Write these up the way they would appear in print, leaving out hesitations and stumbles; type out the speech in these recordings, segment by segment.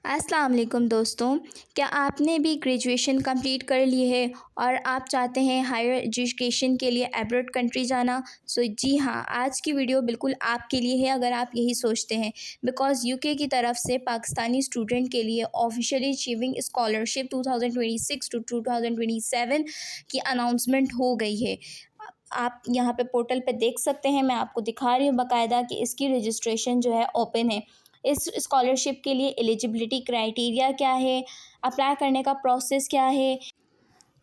अस्सलाम वालेकुम दोस्तों। क्या आपने भी ग्रेजुएशन कंप्लीट कर ली है और आप चाहते हैं हायर एजुकेशन के लिए अब्रॉड कंट्री जाना? जी हाँ, आज की वीडियो बिल्कुल आपके लिए है अगर आप यही सोचते हैं। बिकॉज़ यूके की तरफ से पाकिस्तानी स्टूडेंट के लिए ऑफिशियली अचीविंग स्कॉलरशिप 2026 टू 2027 की अनाउंसमेंट हो गई है। आप यहाँ पे पोर्टल पे देख सकते हैं, मैं आपको दिखा रही हूँ बाकायदा कि इसकी रजिस्ट्रेशन जो है ओपन है। इस स्कॉलरशिप के लिए एलिजिबिलिटी क्राइटेरिया क्या है, अप्लाई करने का प्रोसेस क्या है,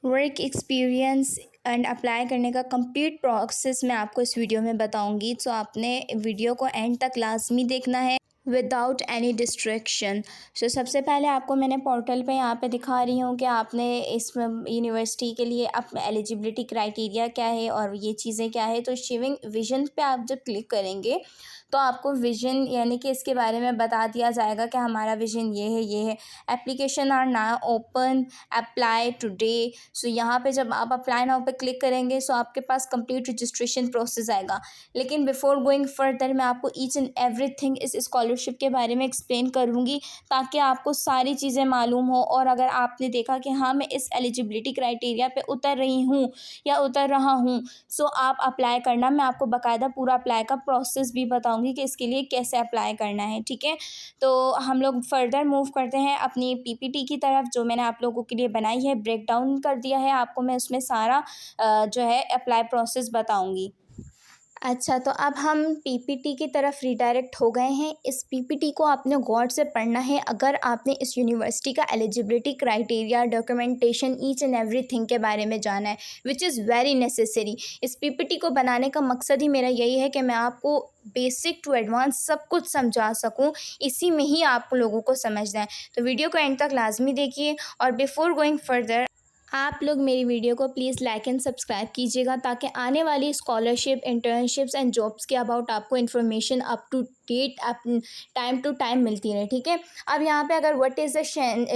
वर्क एक्सपीरियंस एंड अप्लाई करने का कंप्लीट प्रोसेस मैं आपको इस वीडियो में बताऊंगी। तो आपने वीडियो को एंड तक लाजमी देखना है विदाउट एनी डिस्ट्रैक्शन। सबसे पहले आपको मैंने पोर्टल पे यहाँ पे दिखा रही हूँ कि आपने इस यूनिवर्सिटी के लिए आप एलिजिबिलिटी क्राइटेरिया क्या है और ये चीज़ें क्या है। तो अचीविंग विजन पे आप जब क्लिक करेंगे तो आपको विजन यानी कि इसके बारे में बता दिया जाएगा कि हमारा विजन ये है। Application are now open, apply today. यहाँ पे जब आप अप्लाई नाउ पे क्लिक करेंगे सो आपके पास कंप्लीट रजिस्ट्रेशन प्रोसेस आएगा। लेकिन बिफोर गोइंग फर्दर मैं आपको ईच एंड एवरीथिंग इस स्कॉलरशिप के बारे में एक्सप्लेन करूँगी ताकि आपको सारी चीज़ें मालूम हो। और अगर आपने देखा कि हाँ मैं इस एलिजिबिलिटी क्राइटेरिया पे उतर रही हूँ या उतर रहा हूँ, सो आप अप्लाई करना। मैं आपको बाकायदा पूरा अप्लाई का प्रोसेस भी बताऊँगी कि इसके लिए कैसे अप्लाई करना है, ठीक है। तो हम लोग फर्दर मूव करते हैं अपनी पीपीटी की तरफ जो मैंने आप लोगों के लिए बनाई है, ब्रेक डाउन कर दिया है आपको मैं उसमें सारा जो है अप्लाई प्रोसेस बताऊँगी। अच्छा, तो अब हम पीपीटी की तरफ रिडायरेक्ट हो गए हैं। इस पीपीटी को आपने गौर से पढ़ना है अगर आपने इस यूनिवर्सिटी का eligibility criteria, documentation, each and everything के बारे में जाना है, विच इज़ वेरी नेसेसरी। इस पीपीटी को बनाने का मकसद ही मेरा यही है कि मैं आपको बेसिक टू एडवांस सब कुछ समझा सकूं, इसी में ही आप लोगों को समझना है। तो वीडियो को एंड तक लाजमी देखिए और बिफोर गोइंग फर्दर आप लोग मेरी वीडियो को प्लीज़ लाइक एंड सब्सक्राइब कीजिएगा ताकि आने वाली स्कॉलरशिप, इंटर्नशिप्स एंड जॉब्स के अबाउट आपको information up to date time to time मिलती रहे, ठीक है। अब यहाँ पे अगर what is the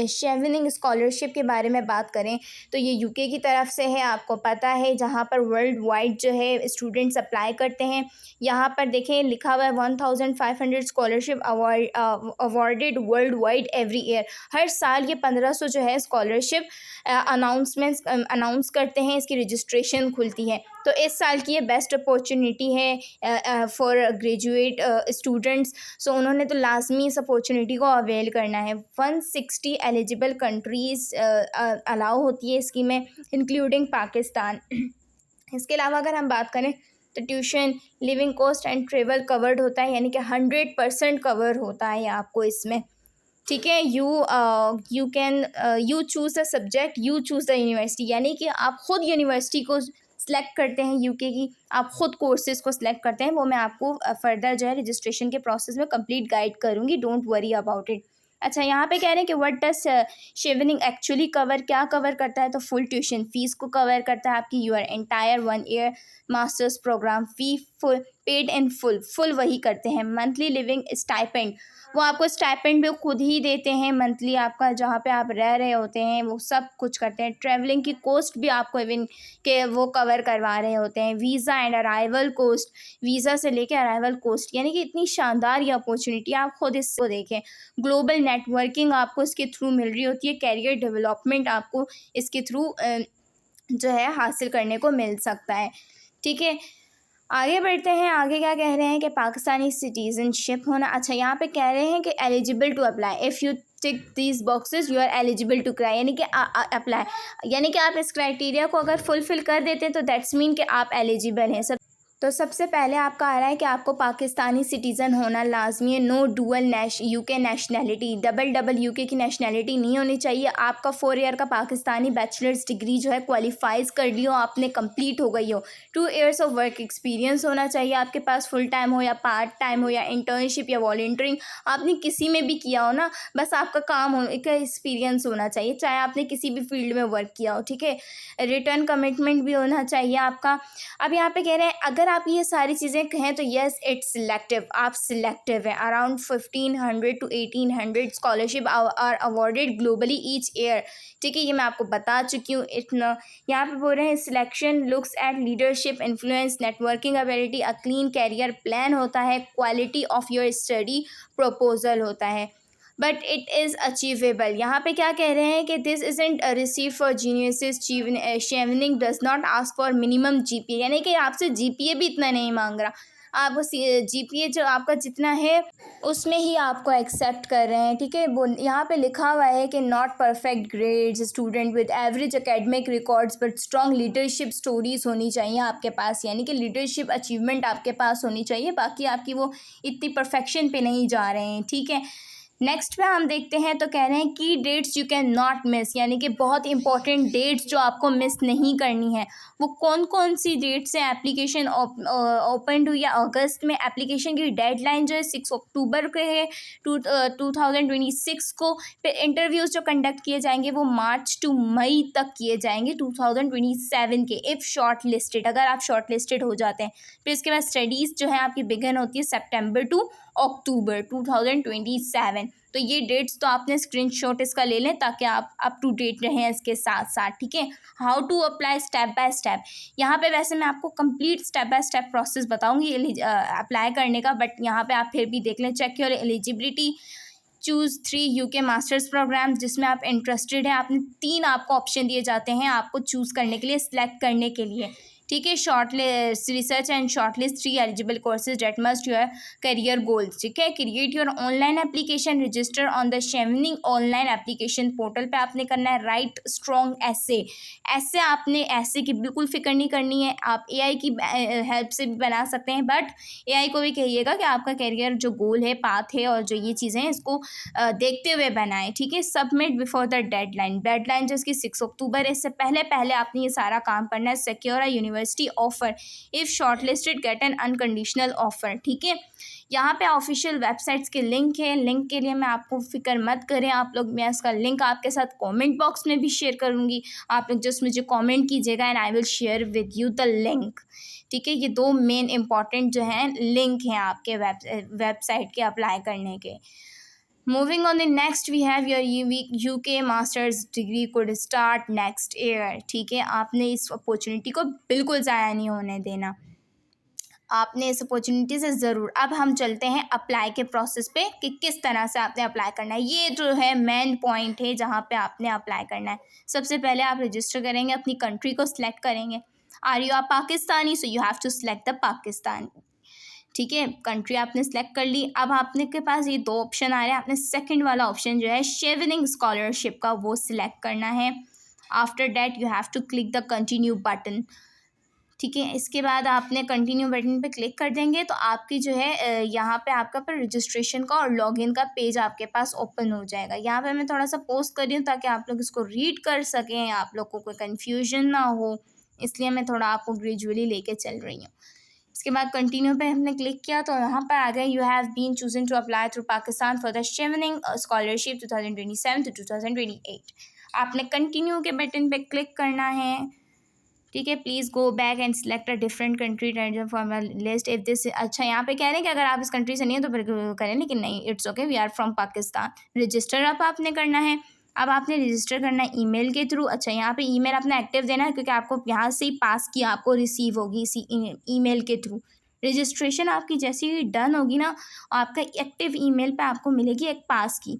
Chevening scholarship के बारे में बात करें तो ये यूके की तरफ से है, आपको पता है, जहाँ पर वर्ल्ड वाइड जो है स्टूडेंट्स अप्लाई करते हैं। यहाँ पर देखें लिखा हुआ है 1500 scholarship awarded worldwide every year. हर साल ये 1500 जो है स्कॉलरशिप अनाउंस करते हैं, इसकी रजिस्ट्रेशन खुलती है। तो इस साल की ये बेस्ट अपॉर्चुनिटी है फॉर ग्रेजुएट स्टूडेंट्स। सो उन्होंने तो लाजमी इस अपॉर्चुनिटी को अवेल करना है। 160 एलिजिबल कंट्रीज़ अलाउ होती है स्कीम में, इंक्लूडिंग पाकिस्तान। इसके अलावा अगर हम बात करें तो tuition, living cost and travel covered होता है, यानी कि 100% कवर होता है आपको इसमें, ठीक है। You can you choose the subject, you choose the university, यानी कि आप ख़ुद यूनिवर्सिटी को सिलेक्ट करते हैं यूके की, आप ख़ुद कोर्सेज़ को सिलेक्ट करते हैं। वो मैं आपको फर्दर जो है रजिस्ट्रेशन के प्रोसेस में कंप्लीट गाइड करूँगी, डोंट वरी अबाउट इट। अच्छा, यहाँ पे कह रहे हैं कि what does Chevening actually cover, क्या कवर करता है। तो फुल ट्यूशन फीस को कवर करता है आपकी, your entire 1 year masters program fee full paid in full वही करते हैं। मंथली लिविंग स्टाइपेंड, वो आपको स्टाइपेंड भी खुद ही देते हैं मंथली, आपका जहाँ पे आप रह रहे होते हैं वो सब कुछ करते हैं। ट्रैवलिंग की कॉस्ट भी आपको इवन के वो कवर करवा रहे होते हैं। Visa and arrival cost, visa से लेके अराइवल कॉस्ट, यानी कि इतनी शानदार ये अपॉर्चुनिटी, आप खुद इसको देखें। ग्लोबल नेटवर्किंग आपको इसके थ्रू मिल रही होती है, कैरियर डेवलपमेंट आपको इसके थ्रू जो है हासिल करने को मिल सकता है, ठीक है। आगे बढ़ते हैं, आगे क्या कह रहे हैं कि पाकिस्तानी सिटीज़नशिप होना। अच्छा, यहाँ पे कह रहे हैं कि eligible to apply, if you tick these boxes you are eligible to cry, यानी कि अप्लाई, यानी कि आप इस क्राइटेरिया को अगर फुलफ़िल कर देते हैं तो दैट्स मीन कि आप एलिजिबल हैं। तो सबसे पहले आपका आ रहा है कि आपको पाकिस्तानी सिटीज़न होना लाजमी है। No dual UK nationality, double UK की नेशनैलिटी नहीं होनी चाहिए। आपका 4 ईयर का पाकिस्तानी बैचलर्स डिग्री जो है क्वालिफाइज कर ली हो आपने, कंप्लीट हो गई हो। 2 ईयर्स ऑफ वर्क एक्सपीरियंस होना चाहिए आपके पास, फुल टाइम हो या पार्ट टाइम हो या इंटर्नशिप या वॉलंटियरिंग, आपने किसी में भी किया हो ना, बस आपका काम हो एक एक्सपीरियंस होना चाहिए, चाहे आपने किसी भी फील्ड में वर्क किया हो, ठीक है। रिटर्न कमिटमेंट भी होना चाहिए आपका। अब यहाँ पे कह रहे हैं अगर आप ये सारी चीज़ें कहें तो यस इट्स सिलेक्टिव, आप सिलेक्टिव है। Around 1500 to 1800 scholarship are awarded globally each year, ठीक है, ये मैं आपको बता चुकी हूँ। इतना यहाँ पे बोल रहे हैं selection looks at leadership, influence, networking ability, a clean career plan होता है, quality of your study proposal होता है। But it is achievable. यहाँ पे क्या कह रहे हैं कि this isn't receive for geniuses, Chevening does not ask for minimum GPA, यानी कि आपसे जीपीए भी इतना नहीं मांग रहा, आप जीपीए जो आपका जितना है उसमें ही आपको एक्सेप्ट कर रहे हैं। ठीक है, वो यहाँ पे लिखा हुआ है कि not perfect grades, student with average academic records but strong leadership stories होनी चाहिए आपके पास, यानी कि लीडरशिप अचीवमेंट आपके पास होनी चाहिए, बाकी आपकी वो इतनी परफेक्शन पे नहीं जा रहे हैं। ठीक है, नेक्स्ट पे हम देखते हैं तो कह रहे हैं की dates you can not miss, यानी कि बहुत इंपॉर्टेंट डेट्स जो आपको मिस नहीं करनी है। वो कौन कौन सी डेट्स हैं? एप्लीकेशन ओपन हुई है अगस्त में, एप्लीकेशन की डेडलाइन जो है 6 अक्टूबर के है 2026 को। फिर इंटरव्यूज़ जो कंडक्ट किए जाएंगे वो मार्च टू मई तक किए जाएंगे 2027 के, इफ़ शॉर्ट लिस्टेड, अगर आप शॉर्ट लिस्टेड हो जाते हैं। फिर इसके बाद स्टडीज़ जो है आपकी बिगिन होती है सितंबर टू अक्टूबर 2027। तो ये डेट्स तो आपने स्क्रीनशॉट इसका ले लें ताकि आप अप टू डेट रहें इसके साथ साथ। ठीक है, how to apply step by step, यहाँ पे वैसे मैं आपको complete step by step process बताऊंगी अप्लाई करने का, बट यहाँ पे आप फिर भी देख लें। Check your eligibility, choose 3 UK masters program, जिसमें आप इंटरेस्टेड हैं। आपने 3 आपको ऑप्शन दिए जाते हैं आपको चूज़ करने के लिए, सिलेक्ट करने के लिए। ठीक है, short list research and short list 3 eligible courses that must your career goals. ठीक है, create your online application, register on the Chevening online application portal पे आपने करना है। राइट स्ट्रॉन्ग ऐसे, ऐसे आपने ऐसे की बिल्कुल फिक्र नहीं करनी है, आप एआई की हेल्प से भी बना सकते हैं, बट एआई को भी कहिएगा कि आपका करियर जो गोल है, पाथ है और जो ये चीज़ें हैं इसको देखते हुए बनाएं। ठीक है, submit before the deadline, deadline जो इसकी 6 अक्टूबर है, इससे पहले पहले आपने ये सारा काम करना है। Secure a university offer, if shortlisted get an unconditional offer. ठीक है, यहाँ पे ऑफिशियल वेबसाइट्स के लिंक है, लिंक के लिए मैं आपको फिक्र मत करें आप लोग, मैं इसका लिंक आपके साथ कमेंट बॉक्स में भी शेयर करूँगी, आप लोग जस्ट मुझे कमेंट कीजिएगा and I will share with you the link. ठीक है, ये 2 मेन इंपॉर्टेंट जो हैं लिंक हैं आपके वेबसाइट के अप्लाई करने के। Moving on the next we have your UK masters degree could start next year। ठीक है, आपने इस अपॉर्चुनिटी को बिल्कुल ज़ाया नहीं होने देना, आपने इस अपॉर्चुनिटी से ज़रूर। अब हम चलते हैं अप्लाई के प्रोसेस पे कि किस तरह से आपने अप्लाई करना है। ये जो है मेन पॉइंट है जहाँ पे आपने अप्लाई करना है। सबसे पहले आप रजिस्टर करेंगे, अपनी कंट्री को सिलेक्ट करेंगे। Are you are Pakistani, so you have to select the Pakistan. ठीक है, कंट्री आपने सेलेक्ट कर ली। अब आपने के पास ये 2 ऑप्शन आ रहे हैं, आपने सेकंड वाला ऑप्शन जो है शेवनिंग स्कॉलरशिप का वो सिलेक्ट करना है। After that you have to click the continue button. ठीक है, इसके बाद आपने कंटिन्यू बटन पे क्लिक कर देंगे तो आपकी जो है यहाँ पे आपका पर रजिस्ट्रेशन का और लॉगिन का पेज आपके पास ओपन हो जाएगा। यहाँ पे मैं थोड़ा सा पोस्ट कर रही हूँ ताकि आप लोग इसको रीड कर सकें, आप लोग को कोई कन्फ्यूजन ना हो, इसलिए मैं थोड़ा आपको ग्रेजुअली लेके चल रही हूँ। इसके बाद कंटिन्यू पे हमने क्लिक किया तो यहाँ पर आ गया you have been chosen to apply through Pakistan for the Chevening scholarship 2027 to 2028। आपने कंटिन्यू के बटन पे क्लिक करना है। ठीक है, please go back and select a different country from a list if this. अच्छा, यहाँ पे कह रहे हैं कि अगर आप इस कंट्री से नहीं है तो फिर करें, लेकिन नहीं, it's okay, we are from Pakistan. Register अब आपने करना है। अब आपने रजिस्टर करना है ईमेल के थ्रू। अच्छा, यहाँ पे ईमेल अपना एक्टिव देना है क्योंकि आपको यहाँ से ही पास की आपको रिसीव होगी इसी ईमेल के थ्रू। रजिस्ट्रेशन आपकी जैसी ही डन होगी ना, आपका एक्टिव ईमेल पे आपको मिलेगी एक पास की।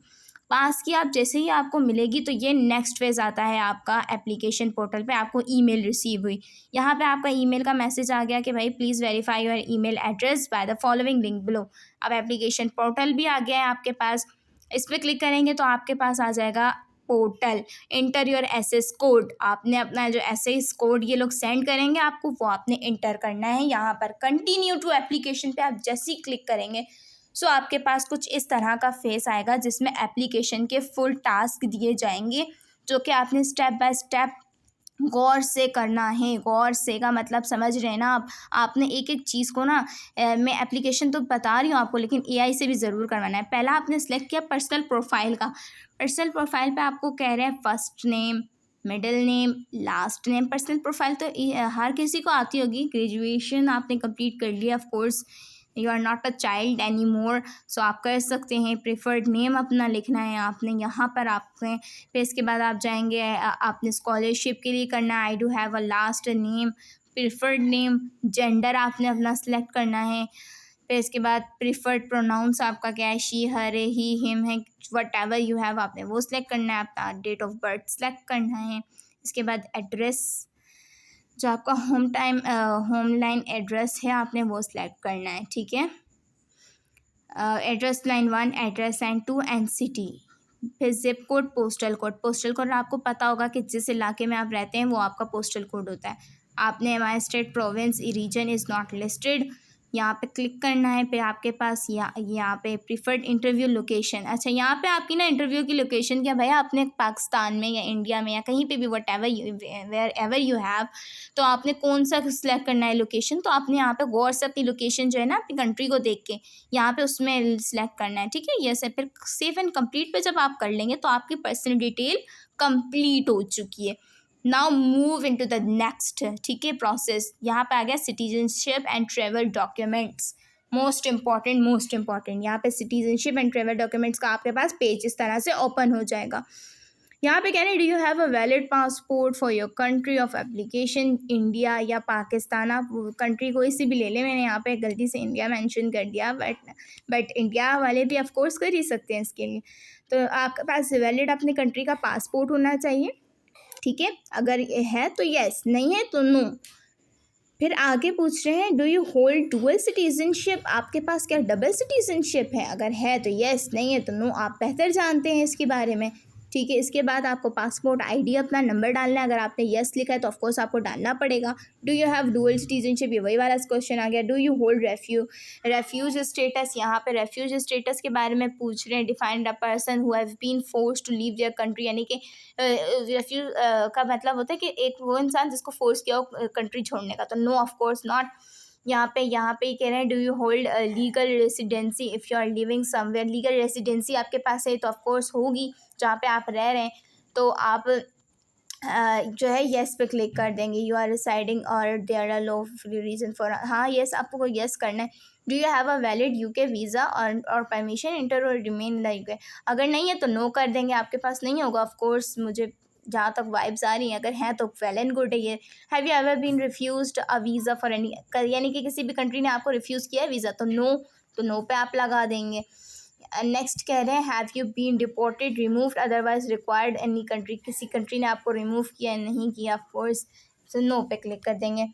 पास की आप जैसे ही आपको मिलेगी तो ये नेक्स्ट फेज़ आता है आपका एप्लीकेशन पोर्टल पे, आपको ईमेल रिसीव हुई। यहाँ पे आपका ईमेल का मैसेज आ गया कि भाई please verify your email address by the following link below. अब एप्लीकेशन पोर्टल भी आ गया है आपके पास। इस पर क्लिक करेंगे तो आपके पास आ जाएगा portal. Inter your SS code, आपने अपना जो एसएस कोड ये लोग सेंड करेंगे आपको, वो आपने इंटर करना है। यहाँ पर कंटिन्यू टू एप्लीकेशन पे आप जैसे ही क्लिक करेंगे सो आपके पास कुछ इस तरह का फेस आएगा जिसमें एप्लीकेशन के फुल टास्क दिए जाएंगे जो कि आपने स्टेप बाय स्टेप गौर से करना है। गौर से का मतलब समझ रहे हैं ना आप, आपने एक एक चीज़ को ना मैं एप्लीकेशन तो बता रही हूँ आपको, लेकिन एआई से भी ज़रूर करवाना है। पहला आपने सेलेक्ट किया पर्सनल प्रोफाइल का। पर्सनल प्रोफाइल पे आपको कह रहे हैं first name, middle name, last name. Personal profile तो हर किसी को आती होगी, ग्रेजुएशन आपने कंप्लीट कर लिया, of course you are not a child any more, so आप कर सकते हैं। प्रेफर्ड नेम अपना लिखना है आपने यहाँ पर आपने। फिर इसके बाद आप जाएंगे, आपने स्कॉलरशिप के लिए करना है I do have a last name, preferred name, gender आपने अपना सेलेक्ट करना है। फिर इसके बाद प्रिफर्ड प्रोनाउंस आपका क्या है, शी, हर, ही, हिम है, वट एवर यू हैव आपने वो सिलेक्ट करना है, आपका डेट ऑफ बर्थ सिलेक्ट करना है। इसके बाद एड्रेस, जो आपका होम लाइन एड्रेस है आपने वो सिलेक्ट करना है, ठीक है। Address line 1, address line 2 and city. फिर जिप कोड, पोस्टल कोड आपको पता होगा कि जिस इलाके में आप रहते हैं वो आपका पोस्टल कोड होता है। आपने हमारे state, province, region is not listed, यहाँ पे क्लिक करना है। फिर आपके पास यहाँ पे प्रीफर्ड इंटरव्यू लोकेशन, अच्छा यहाँ पे आपकी ना इंटरव्यू की लोकेशन क्या भैया, आपने पाकिस्तान में या इंडिया में या कहीं पे भी whatever wherever you have, तो आपने कौन सा सिलेक्ट करना है लोकेशन, तो आपने यहाँ पे गौर से अपनी लोकेशन जो है ना अपनी कंट्री को देख के यहाँ पे उसमें सिलेक्ट करना है, ठीक है। ये से फिर सेव एंड कंप्लीट पे जब आप कर लेंगे तो आपकी पर्सनल डिटेल कंप्लीट हो चुकी है। Now move into the next, ठीक है, प्रोसेस। यहाँ पे आ गया citizenship and travel documents, most important यहाँ पे सिटीजनशिप एंड ट्रेवल डॉक्यूमेंट्स का आपके पास पेज इस तरह से ओपन हो जाएगा। यहाँ पे कह रहे हैं, do you have a valid passport for your country of application, India या पाकिस्तान। आप कंट्री कोई सी भी ले लें, मैंने यहाँ पे गलती से इंडिया मेंशन कर दिया, बट इंडिया वाले भी ऑफ कोर्स कर ही सकते हैं इसके लिए। तो आपके पास वैलिड अपनी कंट्री का पासपोर्ट होना चाहिए, ठीक है। अगर है तो यस, नहीं है तो नो। फिर आगे पूछ रहे हैं, do you hold dual citizenship, आपके पास क्या डबल सिटीजनशिप है, अगर है तो यस, नहीं है तो नो। आप बेहतर जानते हैं इसके बारे में, ठीक है। इसके बाद आपको पासपोर्ट आईडी अपना नंबर डालना है, अगर आपने यस लिखा है तो ऑफकोर्स आपको डालना पड़ेगा। Do you have dual citizenship, ये वही वाला क्वेश्चन आ गया। Do you hold refuge status, यहाँ पे रेफ्यूज स्टेटस के बारे में पूछ रहे हैं। Defined a person who have been forced to leave their country, यानी कि रेफ्यूज का मतलब होता है कि एक वो इंसान जिसको फोर्स किया हो कंट्री छोड़ने का, तो नो ऑफकोर्स नॉट। यहाँ पे ही कह रहे हैं, do you hold legal residency if you are living somewhere, legal residency आपके पास है तो ऑफकोर्स होगी जहाँ पे आप रह रहे हैं, तो आप जो है येस पे क्लिक कर देंगे। यू आर रिसाइडिंग और there are lawful reason for, हाँ येस आपको येस करना है। Do you have a valid UK visa और परमिशन इंटर और रिमेन लाइक, अगर नहीं है तो नो कर देंगे, आपके पास नहीं होगा ऑफकोर्स, मुझे जहाँ तक वाइब्स आ रही हैं, अगर हैं तो वेल एंड गुड है ये। Have you ever been refused a visa for any, यानी कि किसी भी कंट्री ने आपको रिफ्यूज़ किया है वीज़ा, तो नो पे आप लगा देंगे। नेक्स्ट कह रहे हैं, have you been deported, removed, otherwise required any country, किसी कंट्री ने आपको रिमूव किया है, नहीं किया, ऑफकोर्स तो नो पे क्लिक कर देंगे।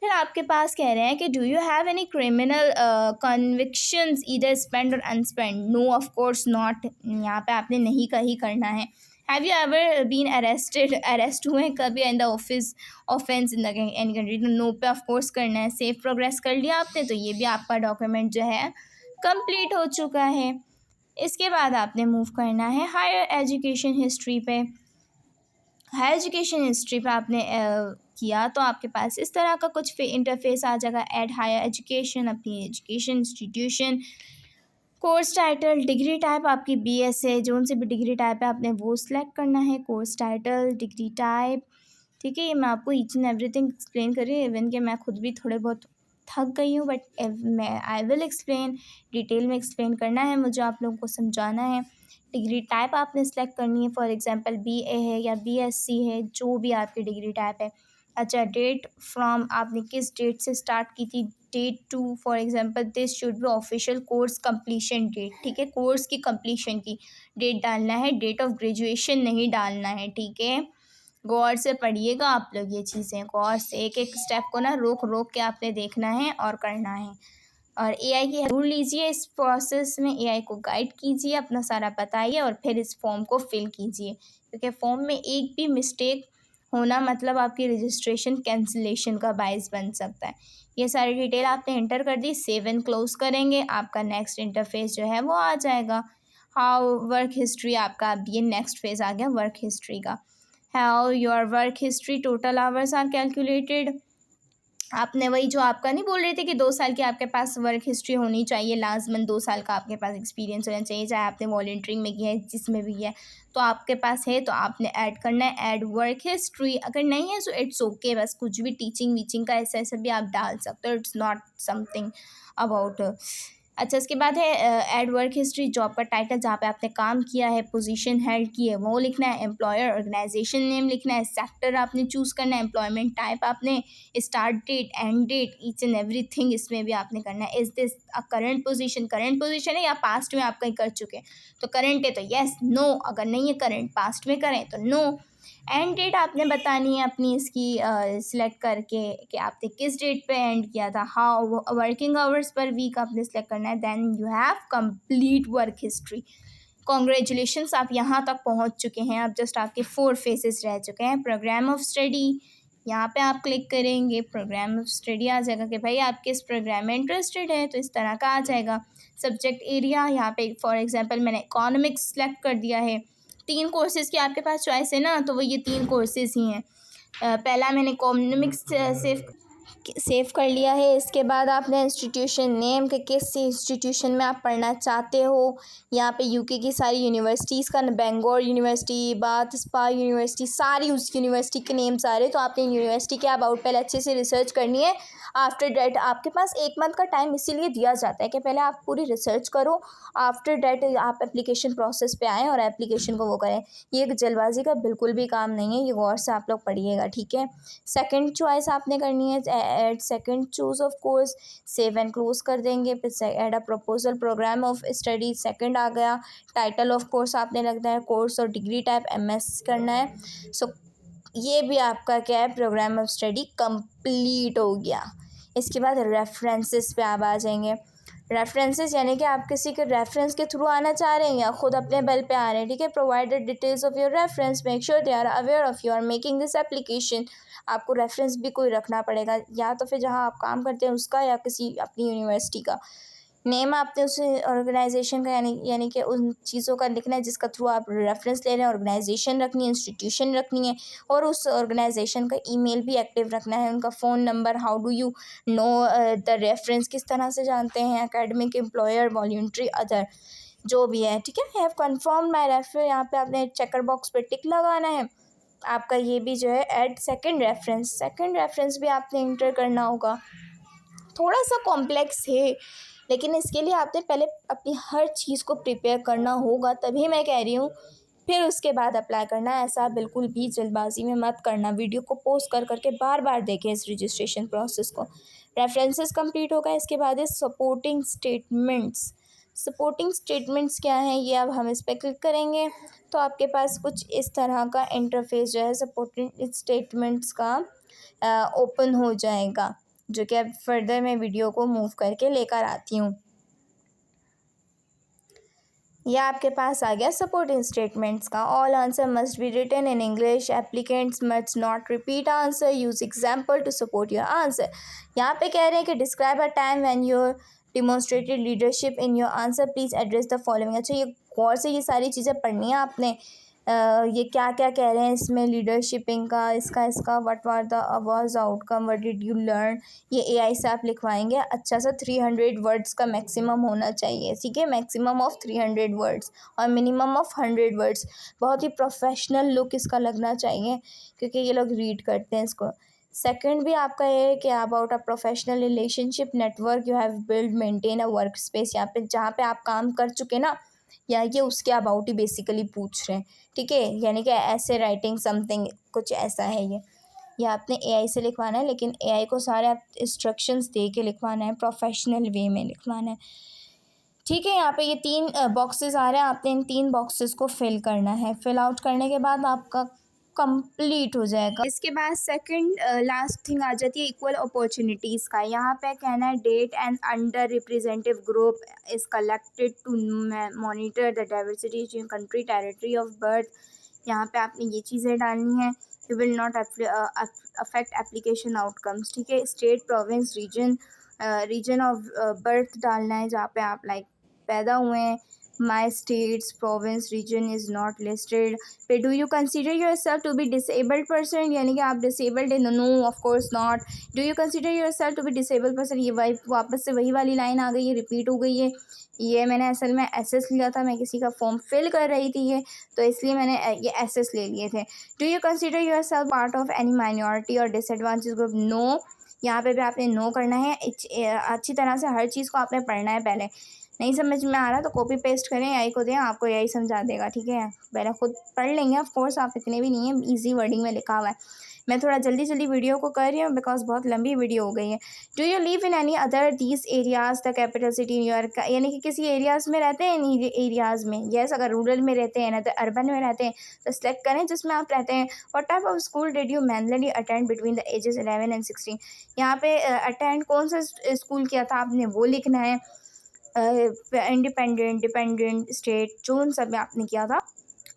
फिर आपके पास कह रहे हैं कि do you have any criminal convictions इधर स्पेंड और अनस्पेंड, नो ऑफकोर्स नॉट, यहाँ पे आपने नहीं का ही करना है। Have you ever been arrest हुए कभी in the offense in the any country, तो नो पे ऑफकोर्स करना है। सेफ प्रोग्रेस कर लिया आपने तो ये भी आपका डॉक्यूमेंट जो है कंप्लीट हो चुका है। इसके बाद आपने मूव करना है हायर एजुकेशन हिस्ट्री पे। हायर एजुकेशन हिस्ट्री पे आपने किया तो आपके पास इस तरह का कुछ इंटरफेस आ जाएगा। ऐड हायर एजुकेशन, अपनी education institution, course title, degree type आपकी बीएस है, जो से भी डिग्री टाइप है आपने वो सिलेक्ट करना है। कोर्स टाइटल, डिग्री टाइप, ठीक है। ये मैं आपको ईच एंड एवरीथिंग एक्सप्लेन कर रही हूँ, इवन कि मैं खुद भी थोड़े बहुत थक गई हूँ, बट मैं आई विल एक्सप्लेन, डिटेल में एक्सप्लेन करना है मुझे, आप लोगों को समझाना है। डिग्री टाइप आपने सेलेक्ट करनी है, फॉर एग्जांपल बीए है या बीएससी है, जो भी आपकी डिग्री टाइप है। अच्छा, डेट फ्रॉम, आपने किस डेट से स्टार्ट की थी, date to, for example this should be official course completion date, ठीक है, कोर्स की कंप्लीशन की डेट डालना है, डेट ऑफ ग्रेजुएशन नहीं डालना है, ठीक है। गौर से पढ़िएगा आप लोग ये चीज़ें, गौर से एक एक स्टेप को ना रोक रोक के आपने देखना है और करना है। और एआई की हेल्प लीजिए इस प्रोसेस में, एआई को गाइड कीजिए, अपना सारा बताइए और फिर इस फॉर्म को फिल कीजिए, क्योंकि फॉर्म में एक भी मिस्टेक होना मतलब आपकी रजिस्ट्रेशन कैंसिलेशन का बायस बन सकता है। ये सारी डिटेल आपने एंटर कर दी, सेव एंड क्लोज करेंगे, आपका नेक्स्ट इंटरफेस जो है वो आ जाएगा। हाउ वर्क हिस्ट्री, आपका अब ये नेक्स्ट फेज आ गया वर्क हिस्ट्री का। How your work history total hours are calculated, आपने वही जो आपका नहीं बोल रहे थे कि 2 साल की आपके पास वर्क हिस्ट्री होनी चाहिए, लाजमन 2 साल का आपके पास एक्सपीरियंस होना चाहिए, चाहे आपने वॉलंटियरिंग में किया है जिसमें भी किया है, तो आपके पास है तो आपने ऐड करना है, ऐड वर्क हिस्ट्री। अगर नहीं है तो इट्स ओके, बस कुछ भी टीचिंग वीचिंग का ऐसा ऐसा भी आप डाल सकते हो, इट्स नॉट समथिंग अबाउट अच्छा, इसके बाद है ऐड वर्क हिस्ट्री, जॉब का टाइटल जहाँ पे आपने काम किया है, पोजीशन हेल्ड की है वो लिखना है, एम्प्लॉयर ऑर्गेनाइजेशन नेम लिखना है, सेक्टर आपने चूज़ करना है, एम्प्लॉयमेंट टाइप आपने, start date, end date, each and everything इसमें भी आपने करना है। Is this a current position है या पास्ट में आप कहीं कर चुके हैं, तो करंट है तो येस, नो, अगर नहीं है करंट, पास्ट में करें तो नो। एंड डेट आपने बतानी है अपनी इसकी सिलेक्ट करके कि आपने किस डेट पे एंड किया था। How working hours per week आपने सिलेक्ट करना है। Then you have complete work history. Congratulations, आप यहाँ तक पहुँच चुके हैं। अब जस्ट आपके 4 फेसेस रह चुके हैं। प्रोग्राम ऑफ स्टडी, यहाँ पे आप क्लिक करेंगे, प्रोग्राम ऑफ स्टडी आ जाएगा कि भाई आप किस प्रोग्राम में इंटरेस्टेड है, तो इस तरह का आ जाएगा। सब्जेक्ट एरिया, यहाँ पे फॉर एग्जांपल मैंने इकोनॉमिक्स सेलेक्ट कर दिया है। 3 कोर्सेज़ की आपके पास चॉइस है ना, तो वो ये 3 कोर्सेज़ ही हैं। पहला मैंने इकोनॉमिक्स सेव कर लिया है। इसके बाद आपने इंस्टीट्यूशन नेम के किस इंस्टीट्यूशन में आप पढ़ना चाहते हो। यहाँ पे यूके की सारी यूनिवर्सिटीज़ का, Bangalore university, bath spa university, सारी उस यूनिवर्सिटी के नेम्स आ रहे हैं। तो आपने यूनिवर्सिटी के अबाउट पहले अच्छे से रिसर्च करनी है। आफ्टर डैट आपके पास 1 मंथ का टाइम इसीलिए दिया जाता है कि पहले आप पूरी रिसर्च करो, आफ्टर डैट आप एप्लीकेशन प्रोसेस पे आएँ और एप्लीकेशन को वो करें। ये एक जल्दबाजी का बिल्कुल भी काम नहीं है, ये गौर से आप लोग पढ़िएगा, ठीक है। सेकंड चॉइस आपने करनी है, at second choose of course, save and close कर देंगे। फिर add a proposal, program of study second आ गया। टाइटल ऑफ कोर्स आपने लगता है, कोर्स और डिग्री टाइप एमएस करना है। सो ये भी आपका क्या है, प्रोग्राम ऑफ स्टडी कंप्लीट हो गया। इसके बाद रेफरेंसेस पे आप आ जाएंगे। रेफरेंसेस यानी कि आप किसी के रेफरेंस के थ्रू आना चाह रहे हैं या खुद अपने बल पे आ रहे हैं, ठीक है। Provide the details of your reference, make sure they are aware of you are making this application. आपको रेफरेंस भी कोई रखना पड़ेगा, या तो फिर जहाँ आप काम करते हैं उसका, या किसी अपनी यूनिवर्सिटी का। नेम आपने उस ऑर्गेनाइजेशन का यानी कि उन चीज़ों का लिखना है जिसका थ्रू आप रेफरेंस ले रहे हैं। ऑर्गेनाइजेशन रखनी है, इंस्टीट्यूशन रखनी है, और उस ऑर्गेनाइजेशन का ईमेल भी एक्टिव रखना है, उनका phone number. How do you know the reference, किस तरह से जानते हैं, एकेडमिक, एम्प्लॉयर, वॉलंटरी, अदर, जो भी है, ठीक है। हैव कन्फर्म माई रेफर, यहाँ पे आपने चेकर बॉक्स पे टिक लगाना है। आपका ये भी जो है ऐड सेकंड रेफरेंस भी आपने इंटर करना होगा। थोड़ा सा कॉम्प्लेक्स है, लेकिन इसके लिए आपने पहले अपनी हर चीज़ को प्रिपेयर करना होगा, तभी मैं कह रही हूँ। फिर उसके बाद अप्लाई करना है। ऐसा बिल्कुल भी जल्दबाजी में मत करना। वीडियो को पॉज कर करके बार बार देखें इस रजिस्ट्रेशन प्रोसेस को। रेफरेंसेस कंप्लीट होगा। इसके बाद है सपोर्टिंग स्टेटमेंट्स। सपोर्टिंग स्टेटमेंट्स क्या हैं, ये अब हम इस पर क्लिक करेंगे तो आपके पास कुछ इस तरह का इंटरफेस जो है सपोर्टिंग स्टेटमेंट्स का ओपन हो जाएगा, जो कि अब फर्दर मैं वीडियो को मूव करके लेकर आती हूँ। यह आपके पास आ गया सपोर्टिंग स्टेटमेंट्स का। All answer must be written in English, applicants must not repeat answer, use example to support your answer. यहाँ पे कह रहे हैं कि describe a time when your demonstrated leadership in your answer, please address the following. अच्छा, ये गौर से ये सारी चीज़ें पढ़नी है आपने। ये क्या क्या कह रहे हैं इसमें, लीडरशिपिंग का, इसका what were the was outcome, what did you learn. ये एआई से आप लिखवाएंगे। अच्छा सा 300 वर्ड्स का मैक्सिमम होना चाहिए, ठीक है। मैक्सिमम ऑफ 300 वर्ड्स और मिनिमम ऑफ 100 वर्ड्स। बहुत ही प्रोफेशनल लुक इसका लगना चाहिए, क्योंकि ये लोग रीड करते हैं इसको। सेकंड भी आपका ये है कि about a professional relationship network you have build maintain a work space. यहाँ पे जहाँ पे आप काम कर चुके ना, या ये उसके अबाउट ही बेसिकली पूछ रहे हैं, ठीक है। यानी कि ऐसे राइटिंग समथिंग कुछ ऐसा है ये आपने एआई से लिखवाना है, लेकिन एआई को सारे आप इंस्ट्रक्शंस दे के लिखवाना है, प्रोफेशनल वे में लिखवाना है, ठीक है। यहाँ पे ये 3 बॉक्सेस आ रहे हैं, आपने इन 3 बॉक्सेस को फिल करना है। फिल आउट करने के बाद आपका कंप्लीट हो जाएगा। इसके बाद सेकंड लास्ट थिंग आ जाती है इक्वल अपॉर्चुनिटीज़ का। यहाँ पे कहना है date and under representative group is collected to monitor the diversity in country, territory of birth. यहाँ पे आपने ये चीज़ें डालनी है। You will not affect application outcomes, ठीक है। State, province, region of birth डालना है, जहाँ पे आप लाइक पैदा हुए हैं। My states, province, region is not listed. फिर do you consider yourself to be disabled person, यानी कि आप डिसेबल्ड है। No, of course not. Do you consider yourself to be disabled person, ये वही वापस से वही वाली लाइन आ गई है, रिपीट हो गई है। ये मैंने असल में एसएस लिया था, मैं किसी का फॉर्म फिल कर रही थी ये, तो इसलिए मैंने ये एसएस ले लिए थे। Do you consider your self part of any minority और डिसएडवांटेज ग्रुप, नो। यहाँ पे भी आपने नो करना है। अच्छी तरह से हर चीज़ को आपने पढ़ना है पहले। नहीं समझ में आ रहा तो कॉपी पेस्ट करें, एआई को दें, आपको एआई समझा देगा, ठीक है। पहले खुद पढ़ लेंगे, ऑफ कोर्स आप इतने भी नहीं है, ईजी वर्डिंग में लिखा हुआ है। मैं थोड़ा जल्दी जल्दी वीडियो को कर रही हूँ बिकॉज बहुत लंबी वीडियो हो गई है। Do you live in any other these areas the capital city New York, यानी कि किसी एरियाज़ में रहते हैं इन एरियाज़ में। यस, अगर रूरल में रहते हैं ना तो अर्बन में रहते हैं तो सेलेक्ट करें जिसमें आप रहते हैं। What type of school did you manually attend between the ages 11 and 16, यहाँ पे अटेंड कौन सा स्कूल किया था आपने वो लिखना है। इंडिपेंडेंट, डिपेंडेंट, स्टेट, जोन सब में आपने किया था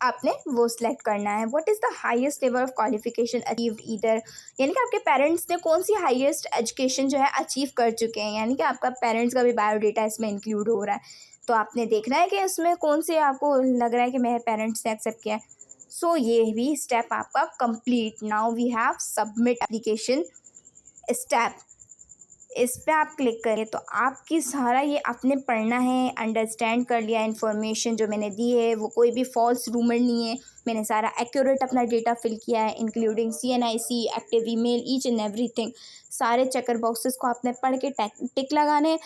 आपने वो सिलेक्ट करना है। What is the highest level of qualification achieved either, यानी कि आपके पेरेंट्स ने कौन सी हाईएस्ट एजुकेशन जो है अचीव कर चुके हैं, यानी कि आपका पेरेंट्स का भी बायोडेटा इसमें इंक्लूड हो रहा है। तो आपने देखना है कि इसमें कौन से आपको लग रहा है कि मेरे पेरेंट्स ने एक्सेप्ट किया है। सो ये भी स्टेप आपका कंप्लीट। Now we have submit application step. इस पर आप क्लिक करें तो आपकी सारा ये आपने पढ़ना है, अंडरस्टैंड कर लिया। इन्फॉर्मेशन जो मैंने दी है वो कोई भी फॉल्स रूमर नहीं है, मैंने सारा एक्यूरेट अपना डेटा फिल किया है, including CNIC, active email, each and everything. सारे चेकर बॉक्सेस को आपने पढ़ के टिक लगाने,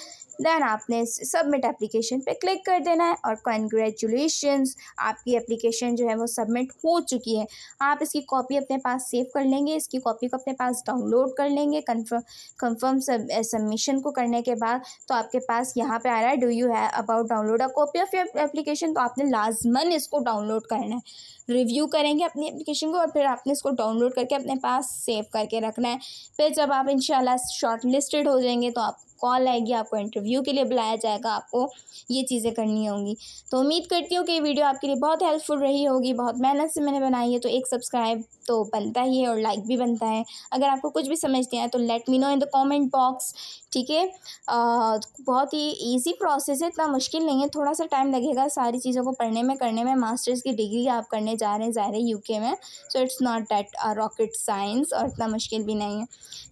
देन आपने सबमिट एप्लीकेशन पे क्लिक कर देना है और कंग्रेचुलेशंस, आपकी एप्लीकेशन जो है वो सबमिट हो चुकी है। आप इसकी कॉपी अपने पास सेव कर लेंगे, इसकी कॉपी को अपने पास डाउनलोड कर लेंगे। कंफर्म सबमिशन को करने के बाद तो आपके पास यहाँ पे आ रहा है do you have about download a copy of your application, तो आपने लाजमन इसको डाउनलोड करना है। रिव्यू करेंगे अपनी एप्लीकेशन को और फिर आपने इसको डाउनलोड करके अपने पास सेव करके रखना है। फिर जब आप इंशाल्लाह शॉर्ट लिस्टेड हो जाएंगे तो आप कॉल आएगी, आपको इंटरव्यू के लिए बुलाया जाएगा, आपको ये चीज़ें करनी होंगी। तो उम्मीद करती हूँ कि ये वीडियो आपके लिए बहुत हेल्पफुल रही होगी। बहुत मेहनत से मैंने बनाई है तो एक सब्सक्राइब तो बनता ही है और लाइक भी बनता है। अगर आपको कुछ भी समझ नहीं आया तो let me know in the comment box, ठीक है। बहुत ही इजी प्रोसेस है, इतना मुश्किल नहीं है, थोड़ा सा टाइम लगेगा सारी चीज़ों को पढ़ने में करने में। मास्टर्स की डिग्री आप करने जा रहे हैं ज़ाहिर है UK में, so it's not that rocket science और इतना मुश्किल भी नहीं है,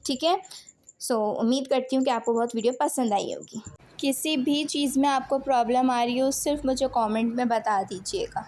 ठीक है। सो उम्मीद करती हूँ कि आपको बहुत वीडियो पसंद आई होगी। किसी भी चीज़ में आपको प्रॉब्लम आ रही हो सिर्फ मुझे कमेंट में बता दीजिएगा।